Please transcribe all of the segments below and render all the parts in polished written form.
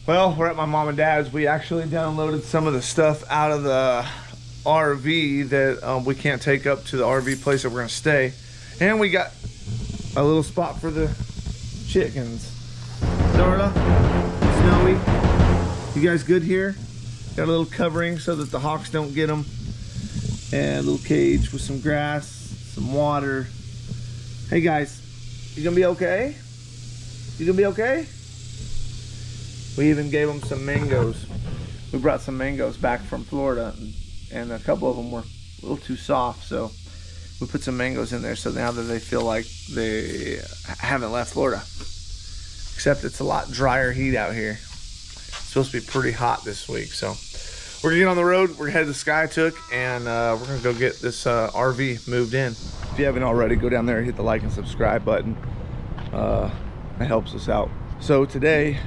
Well, we're at my mom and dad's. We actually downloaded some of the stuff out of the RV that we can't take up to the RV place that we're gonna stay. And we got a little spot for the chickens. Darla, Snowy, you guys good here? Got a little covering so that the hawks don't get them. And a little cage with some grass, some water. Hey guys, you gonna be okay? You gonna be okay? We even gave them some mangoes. We brought some mangoes back from Florida, and a couple of them were a little too soft, so we put some mangoes in there so now that they feel like they haven't left Florida. Except it's a lot drier heat out here. It's supposed to be pretty hot this week, so we're gonna get on the road. We're headed to Skiatook, and we're gonna go get this RV moved in. If you haven't already, go down there and hit the like and subscribe button. That helps us out. So today,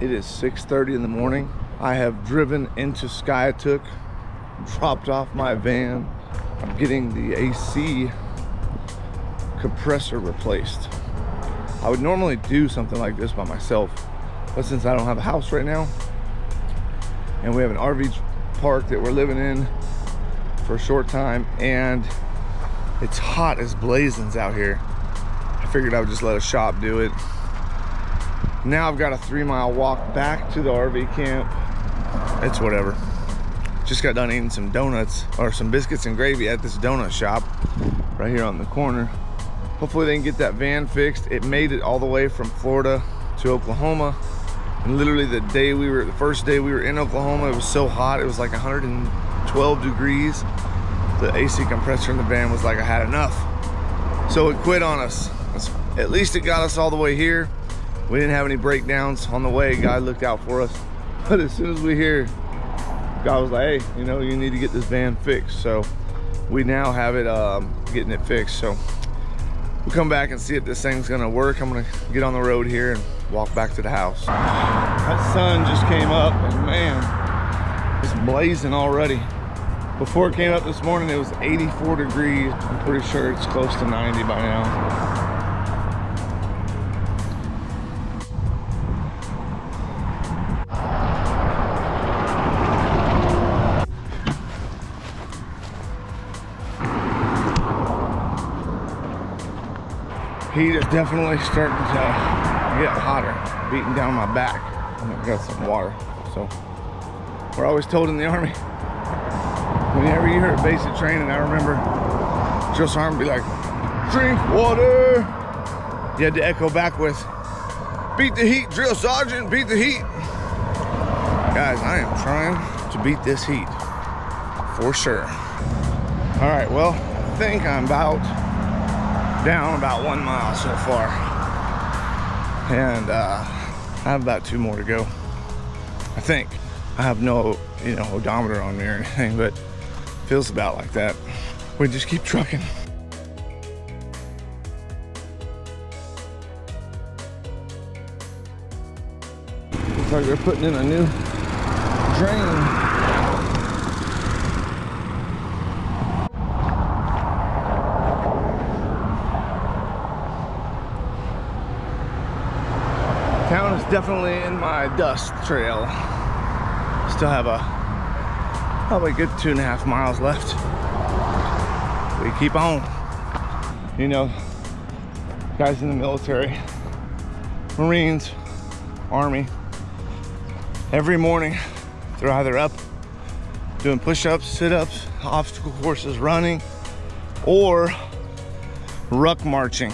it is 6:30 in the morning. I have driven into Skiatook, dropped off my van. I'm getting the AC compressor replaced. I would normally do something like this by myself, but since I don't have a house right now, and we have an RV park that we're living in for a short time, and it's hot as blazins out here, I figured I would just let a shop do it. Now I've got a 3-mile walk back to the RV camp. It's whatever. Just got done eating some donuts, or some biscuits and gravy at this donut shop right here on the corner. Hopefully they can get that van fixed. It made it all the way from Florida to Oklahoma. And literally the first day we were in Oklahoma, it was so hot. It was like 112 degrees. The AC compressor in the van was like, I had enough. So it quit on us. At least it got us all the way here. We didn't have any breakdowns on the way. God looked out for us. But as soon as we hear, God was like, hey, you know, you need to get this van fixed. So we now have it getting it fixed. So we'll come back and see if this thing's gonna work. I'm gonna get on the road here and walk back to the house. That sun just came up, and man, it's blazing already. Before it came up this morning, it was 84 degrees. I'm pretty sure it's close to 90 by now. Heat is definitely starting to get hotter, beating down my back. I've got some water. So we're always told in the Army, whenever you hear basic training, I remember Drill Sergeant be like, drink water. You had to echo back with, beat the heat, Drill Sergeant, beat the heat. Guys, I am trying to beat this heat for sure. All right, well, I think I'm down about 1 mile so far, and I have about 2 more to go. I think I have no, odometer on me or anything, but it feels about like that. We just keep trucking. Looks like they're putting in a new drain. Town is definitely in my dust trail. Still have probably a good 2.5 miles left. We keep on. You know, guys in the military, Marines, Army, every morning they're either up doing push-ups, sit-ups, obstacle courses, running, or ruck marching.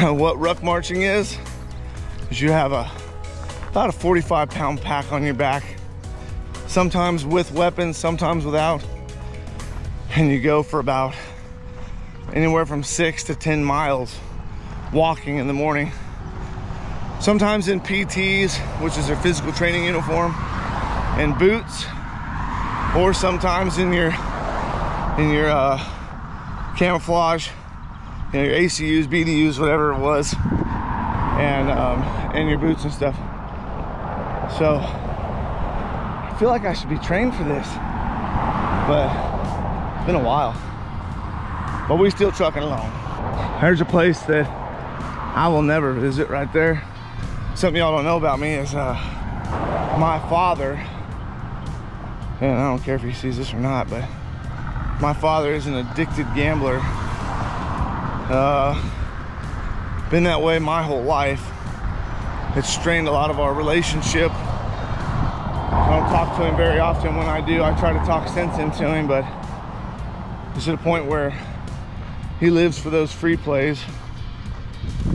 What ruck marching is you have about a 45-pound pack on your back, sometimes with weapons, sometimes without, and you go for about anywhere from 6 to 10 miles walking in the morning, sometimes in PTs, which is their physical training uniform, and boots, or sometimes in your camouflage, your ACUs, BDUs, whatever it was, and your boots and stuff. So I feel like I should be trained for this, but it's been a while. But we still trucking along. There's a place that I will never visit right there. Something y'all don't know about me is my father, and I don't care if he sees this or not, but my father is an addicted gambler. Been that way my whole life. It's strained a lot of our relationship. I don't talk to him very often. When I do, I try to talk sense into him, but it's at a point where he lives for those free plays,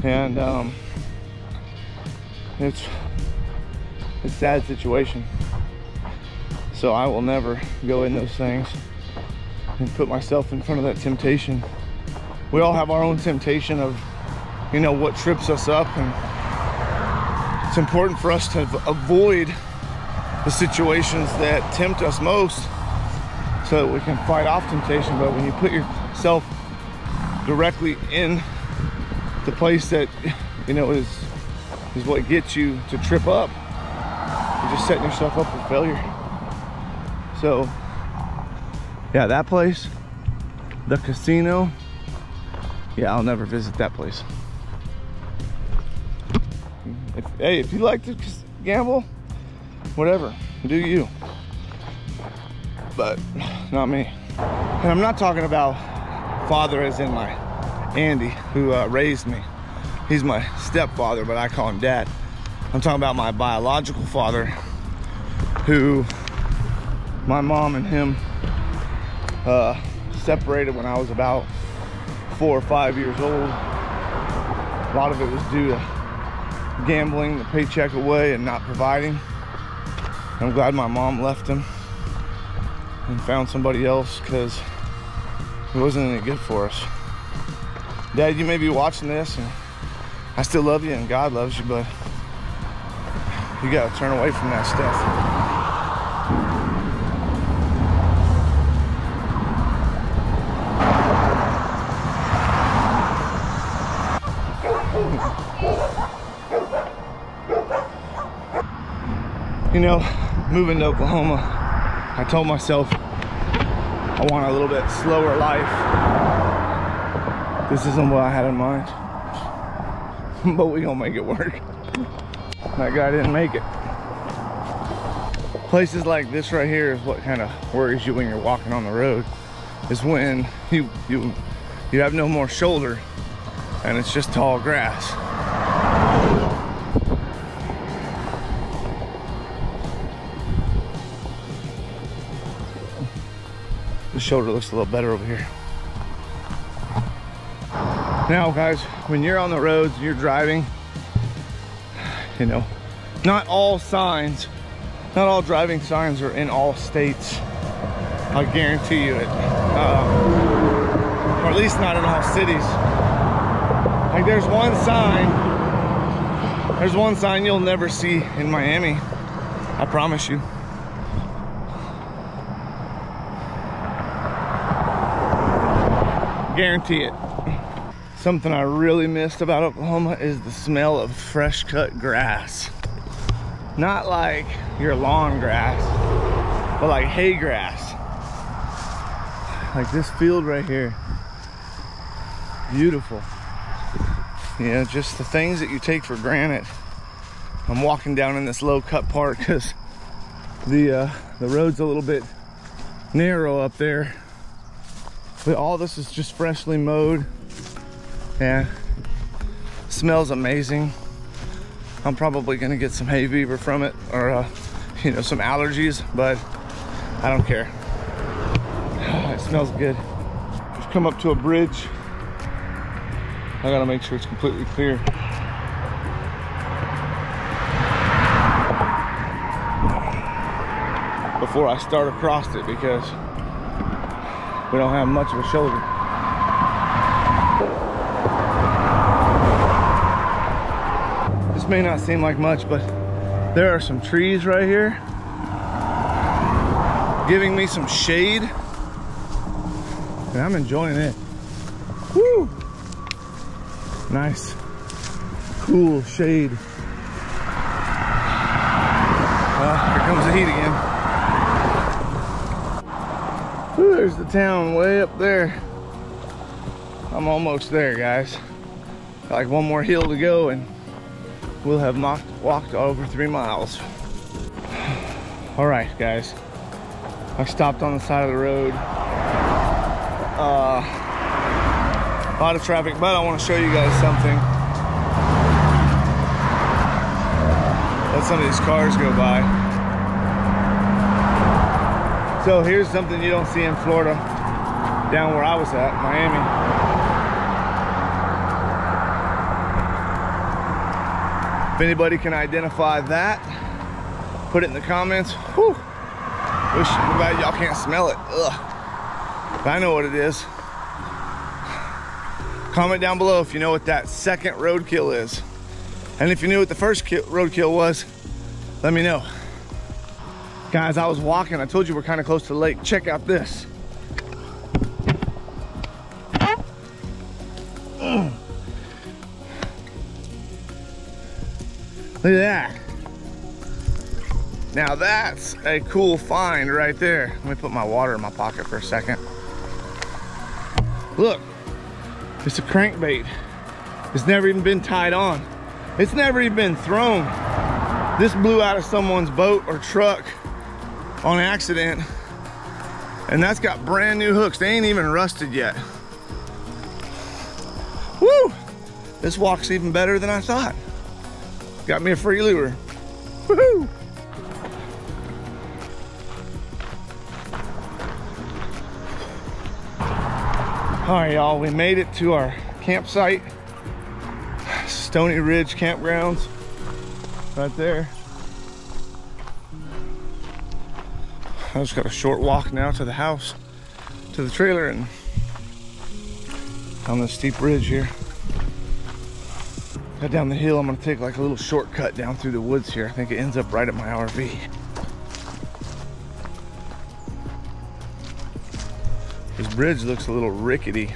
and it's a sad situation. So I will never go in those things and put myself in front of that temptation. We all have our own temptation of, you know, what trips us up, and it's important for us to avoid the situations that tempt us most so that we can fight off temptation. But when you put yourself directly in the place that, you know, is what gets you to trip up, you're just setting yourself up for failure. So yeah, that place, the casino, yeah, I'll never visit that place. If you like to gamble, whatever, do you, but not me. And I'm not talking about father as in my Andy, who raised me. He's my stepfather, but I call him dad. I'm talking about my biological father, who my mom and him separated when I was about 4 or 5 years old. A lot of it was due to gambling the paycheck away and not providing. I'm glad my mom left him and found somebody else, because it wasn't any good for us. Dad, you may be watching this, and I still love you and God loves you, but you gotta turn away from that stuff. You know, moving to Oklahoma, I told myself I want a little bit slower life. This isn't what I had in mind, but we gonna make it work. That guy didn't make it. Places like this right here is what kind of worries you when you're walking on the road, is when you have no more shoulder and it's just tall grass. The shoulder looks a little better over here. Now guys, when you're on the roads and you're driving, you know, not all driving signs are in all states. I guarantee you it. Or at least not in all cities. Like there's one sign you'll never see in Miami. I promise you. Guarantee it. Something I really missed about Oklahoma is the smell of fresh cut grass. Not like your lawn grass, but like hay grass. Like this field right here. Beautiful. You know, just the things that you take for granted. I'm walking down in this low cut part because the road's a little bit narrow up there. But all this is just freshly mowed. Yeah, smells amazing. I'm probably gonna get some hay fever from it, or you know, some allergies, but I don't care. It smells good. Just come up to a bridge. I gotta make sure it's completely clear. Before I start across it, because we don't have much of a shoulder. This may not seem like much, but there are some trees right here giving me some shade, and I'm enjoying it. Woo! Nice, cool shade. Here comes the heat again. Ooh, there's the town way up there. I'm almost there, guys. Got like one more hill to go, and we'll have walked over 3 miles. All right, guys. I stopped on the side of the road. A lot of traffic, but I want to show you guys something. Let some of these cars go by. So here's something you don't see in Florida, down where I was at, Miami. If anybody can identify that, put it in the comments. Whew. Wish glad y'all can't smell it. Ugh. But I know what it is. Comment down below if you know what that second roadkill is. And if you knew what the first roadkill was, let me know. Guys, I was walking. I told you we're kind of close to the lake. Check out this. Look at that. Now that's a cool find right there. Let me put my water in my pocket for a second. Look, it's a crankbait. It's never even been tied on. It's never even been thrown. This blew out of someone's boat or truck on accident. And that's got brand new hooks. They ain't even rusted yet. Woo! This walk's even better than I thought. Got me a free lure. Woohoo! All right, y'all, we made it to our campsite. Stony Ridge Campgrounds, right there. I just got a short walk now to the house, to the trailer, and on this steep ridge here. Got down the hill, I'm gonna take like a little shortcut down through the woods here. I think it ends up right at my RV. This bridge looks a little rickety.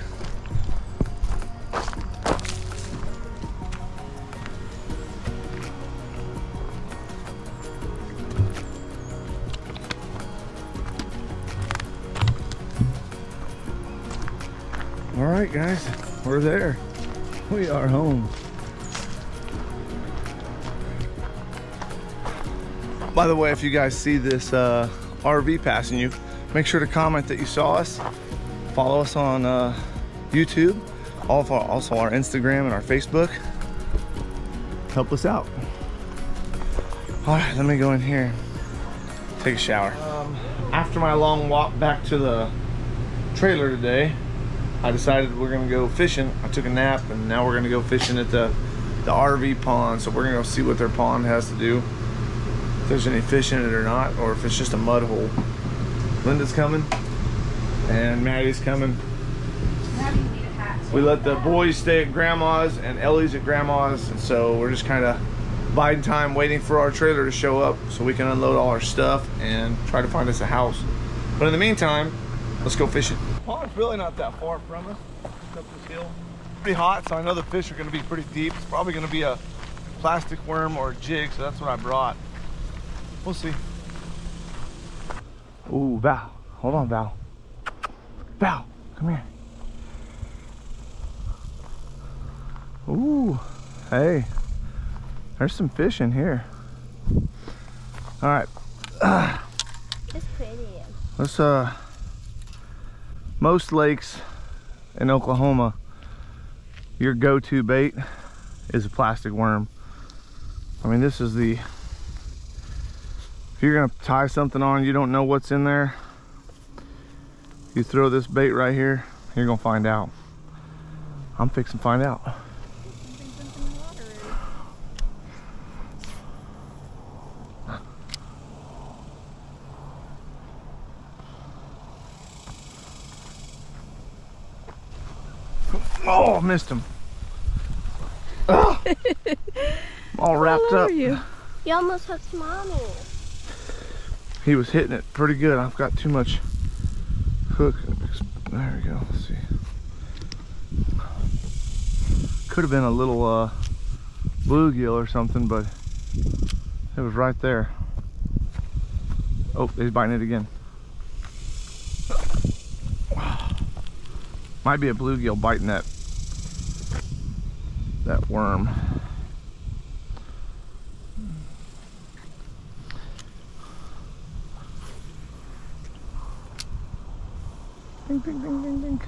All right, guys, we're there. We are home. By the way, if you guys see this RV passing you, make sure to comment that you saw us. Follow us on YouTube, also our Instagram and our Facebook. Help us out. All right, let me go in here, take a shower. After my long walk back to the trailer today, I decided we're gonna go fishing. I took a nap and now we're gonna go fishing at the RV pond. So we're gonna go see what their pond has to do, if there's any fish in it or not, or if it's just a mud hole. Linda's coming and Maddie's coming. We let the boys stay at grandma's and Ellie's at grandma's, and so we're just kind of biding time, waiting for our trailer to show up so we can unload all our stuff and try to find us a house. But in the meantime, let's go fishing. The pond's really not that far from us, just up this hill. Pretty hot, so I know the fish are going to be pretty deep. It's probably going to be a plastic worm or a jig, so that's what I brought. We'll see. Ooh, Val. Hold on, Val. Val, come here. Ooh, hey. There's some fish in here. All right. It's pretty. Let's, most lakes in Oklahoma, your go-to bait is a plastic worm. I mean, this is the, if you're gonna tie something on, you don't know what's in there, you throw this bait right here, you're gonna find out. I'm fixing to find out. Oh, missed him. I'm all wrapped up. You almost hooked Mommy. He was hitting it pretty good. I've got too much hook. There we go. Let's see. Could have been a little bluegill or something, but it was right there. Oh, he's biting it again. Might be a bluegill biting that worm. Ding, ding, ding, ding, ding.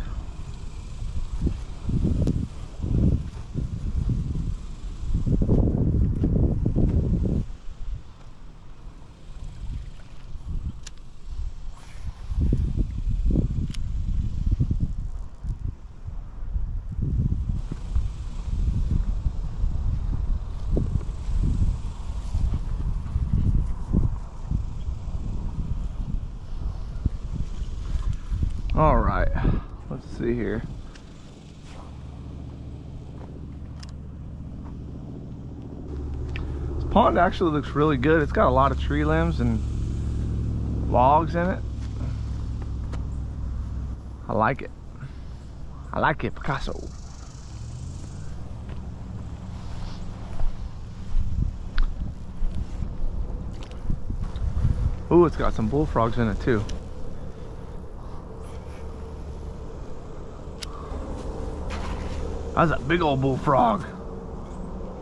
All right, let's see here. This pond actually looks really good. It's got a lot of tree limbs and logs in it. I like it. I like it, Picasso. Ooh, it's got some bullfrogs in it too. That's a big old bullfrog.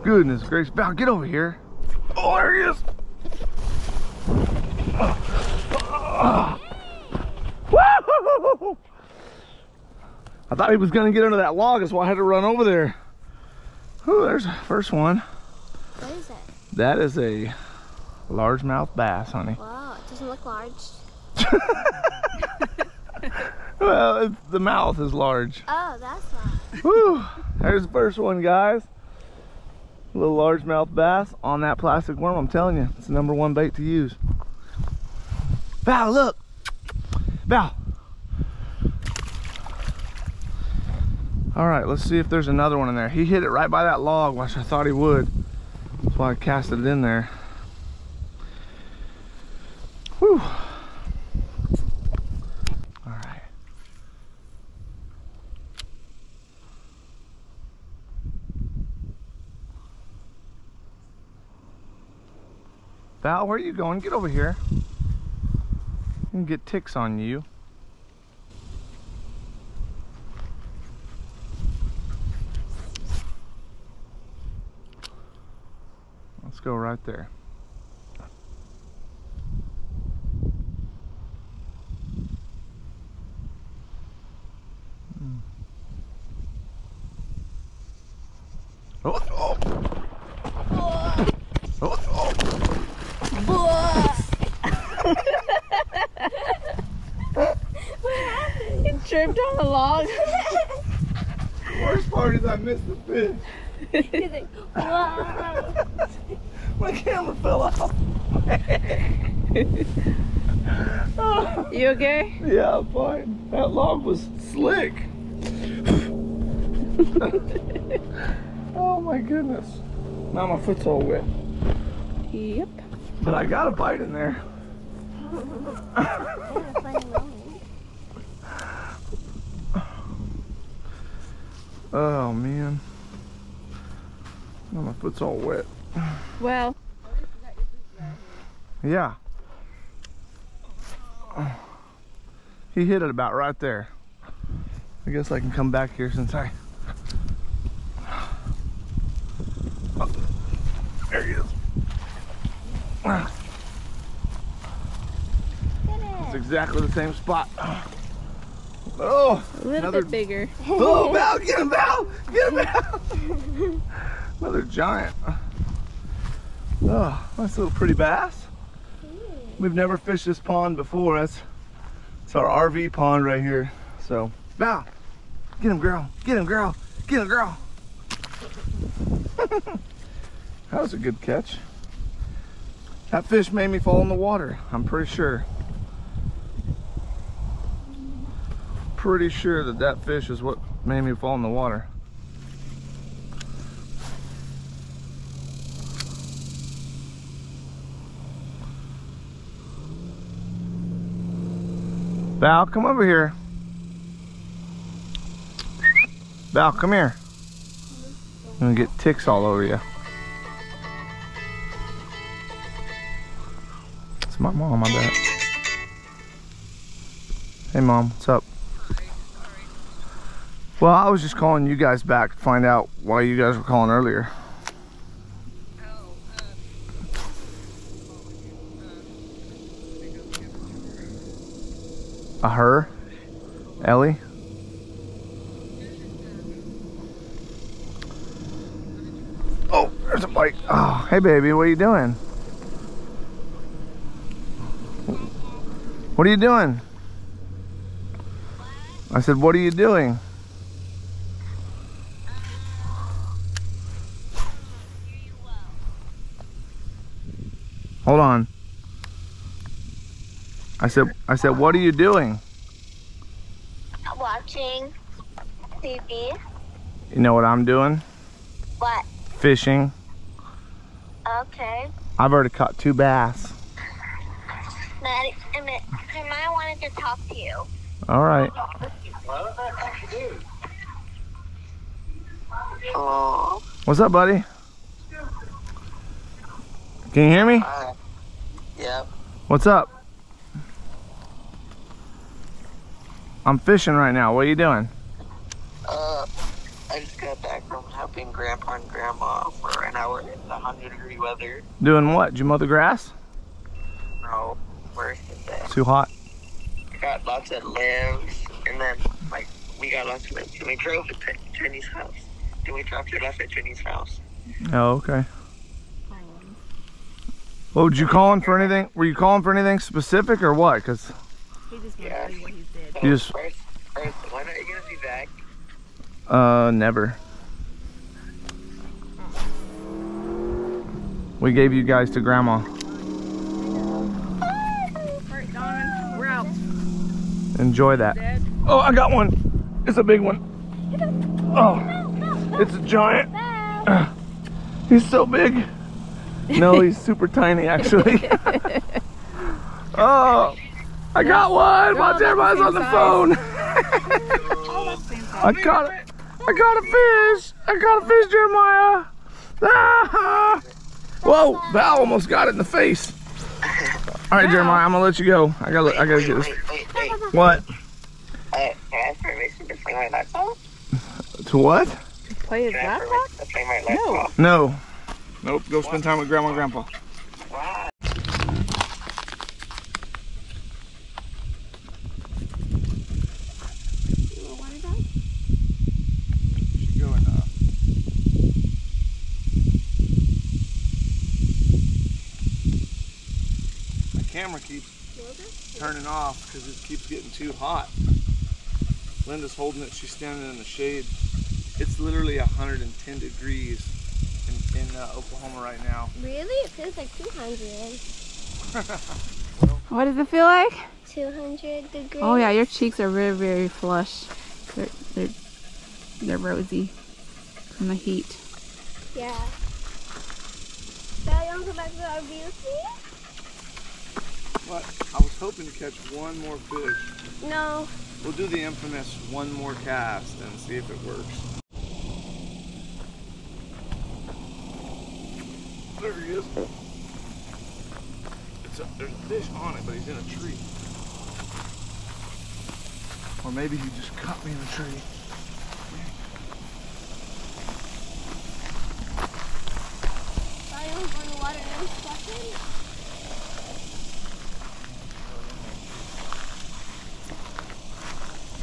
Goodness gracious. Val, get over here. Oh, there he is. Woo! I thought he was going to get under that log. That's why I had to run over there. Ooh, there's the first one. What is it? That is a largemouth bass, honey. Wow, it doesn't look large. Well, the mouth is large. Oh, that's why. Woo! There's the first one, guys. A little largemouth bass on that plastic worm. I'm telling you, it's the #1 bait to use. Val, look! Val! All right, let's see if there's another one in there. He hit it right by that log, which I thought he would. That's why I casted it in there. Whew. All right. Val, where are you going? Get over here. You can get ticks on you. Let's go right there. Oh, oh. Oh, oh. You tripped on the log. The worst part is I missed the fish. He's like, wow. My camera fell off. Oh. You okay? Yeah, I'm fine. That log was slick. Oh my goodness. Now my foot's all wet. Yep. But I got a bite in there. Oh man. Now my foot's all wet. Well. Yeah. He hit it about right there. I guess I can come back here since I... Oh, there he is. It's exactly the same spot. Oh, A little bit bigger. Oh, Val, get him, Val! Get him, Val! Another giant. Oh, nice little pretty bass. We've never fished this pond before. It's our RV pond right here. So, Val, get him, girl. Get him, girl. Get him, girl. That was a good catch. That fish made me fall in the water, I'm pretty sure. Pretty sure that that fish is what made me fall in the water. Val, come over here. Val, come here. I'm gonna get ticks all over you. It's my mom, I bet. Hey Mom, what's up? Well, I was just calling you guys back to find out why you guys were calling earlier. A her? Ellie? Oh, there's a bite. Oh, hey baby, what are you doing? What are you doing? I said, what are you doing? Hold on. I said, what are you doing? Watching TV. You know what I'm doing? What? Fishing. Okay. I've already caught 2 bass. Maddie, I wanted to talk to you. All right. Oh. What's up, buddy? Can you hear me? Hi. Yep. What's up? I'm fishing right now. What are you doing? I just got back from helping Grandpa and Grandma for an hour in the 100-degree weather. Doing what? Did you mow the grass? No, worse than that. Too hot. We got lots of limbs, and then, like, we got lots of limbs. And we drove to Jenny's house. Then we dropped it off at Jenny's house. Oh, okay. Well, would you calling for anything? Were you calling for anything specific or what? Cause He just wants Yeah. to tell you what he did. So You just- first, when are you going to be back? never. We gave you guys to Grandma. Alright, Donovan, we're out. Enjoy that. Dad. Oh, I got one. It's a big one. Oh, it's a giant. He's so big. No, he's super tiny actually. Oh, I got one. While Jeremiah's on the phone. I caught it. I got a fish. I got a fish, Jeremiah. Ah! Whoa, Val almost got it in the face. All right, Jeremiah, I'm gonna let you go. I gotta get this. Wait. What? Can I ask permission to play my laptop? To what? Play his Can I have laptop? permission to play my laptop? No. Nope. Go spend time with Grandma and Grandpa. Why? My camera keeps turning off because it keeps getting too hot. Linda's holding it. She's standing in the shade. It's literally 110 degrees in Oklahoma right now. Really? It feels like 200. What does it feel like? 200 degrees. Oh yeah, your cheeks are very, very flush. They're rosy from the heat. Yeah. Dad, you want to go back to our view, please? But I was hoping to catch one more fish. No. We'll do the infamous one more cast and see if it works. There he is. There's a fish on it, but he's in a tree. Or maybe he just caught me in a tree. Dad, you want to go in the water and splashing?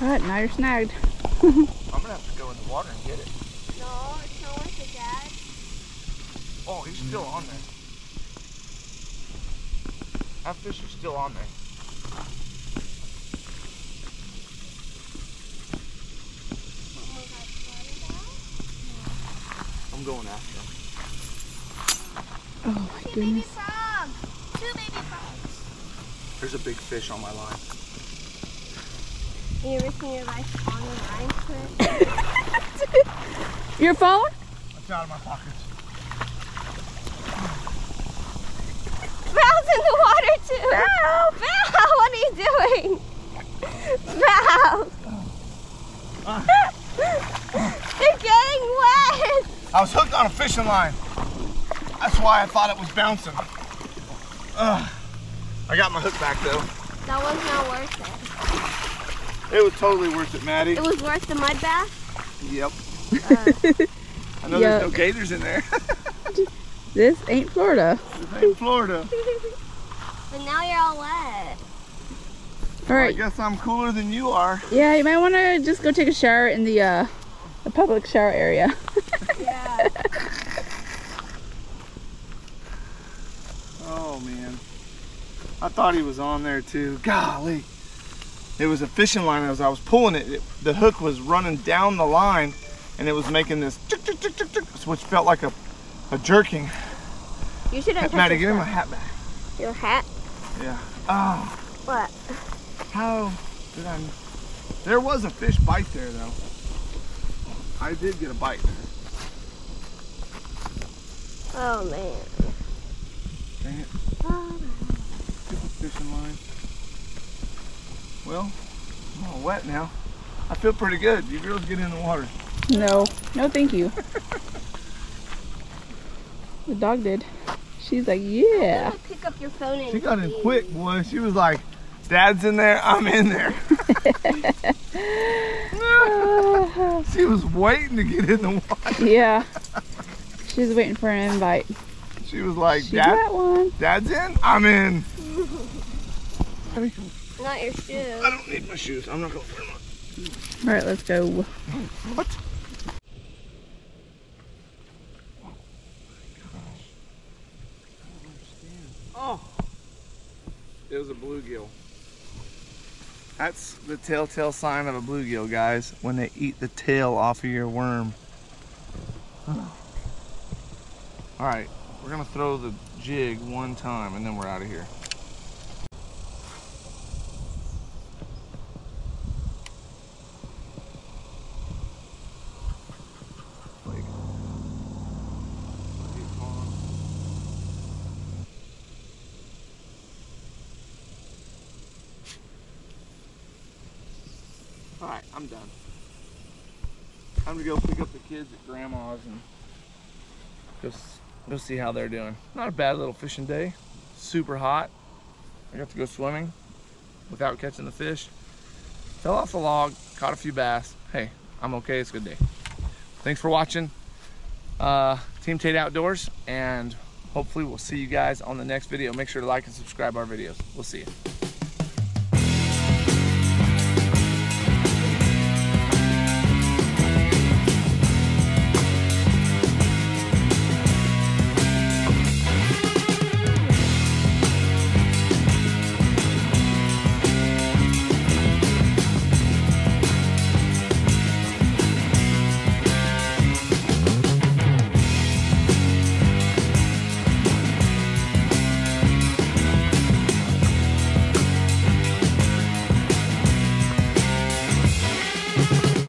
Alright, now you're snagged. I'm gonna have to go in the water and get it. No, it's not worth it, Dad. Oh, he's still on there. That fish is still on there. I'm going after him. Oh my goodness. Frog! 2 baby frogs. There's a big fish on my line. You ever seen your life on the line, Chris? Your phone? It's out of my pockets. Val's in the water too! Val, what are you doing? Val! You're getting wet! I was hooked on a fishing line. That's why I thought it was bouncing. I got my hook back though. That was not worth it. It was totally worth it, Maddie. It was worth the mud bath? Yep. I know there's no gators in there. This ain't Florida. This ain't Florida. But now you're all wet. All I right. guess I'm cooler than you are. Yeah, you might want to just go take a shower in the public shower area. Yeah. Oh man, I thought he was on there too. Golly, it was a fishing line. As I was pulling it, the hook was running down the line, and it was making this tick, tick, tick, tick, tick, which felt like a jerking. You shouldn't touch Maddie, your give me my stuff. hat back. Your hat? Yeah. Oh, What? how did I? There was a fish bite there though. I did get a bite there. Oh man. Dang it. Stupid fishing line. Well, I'm all wet now. I feel pretty good. You girls get in the water. No, no, thank you. The dog did. She's like, yeah. Pick up your phone and She got in quick, boy. She was like, Dad's in there, I'm in there. She was waiting to get in the water. Yeah. She's waiting for an invite. She was like, She got one. Dad's in, I'm in. not your shoes. I don't need my shoes. I'm not gonna wear them. All right, let's go. What? Oh, it was a bluegill. That's the telltale sign of a bluegill, guys, when they eat the tail off of your worm. All right, we're gonna throw the jig one time and then we're out of here. All right, I'm done. Time to go pick up the kids at Grandma's and go see how they're doing. Not a bad little fishing day. Super hot. I got to go swimming without catching the fish. Fell off the log, caught a few bass. Hey, I'm okay, it's a good day. Thanks for watching Team Tate Outdoors, and hopefully we'll see you guys on the next video. Make sure to like and subscribe our videos. We'll see you.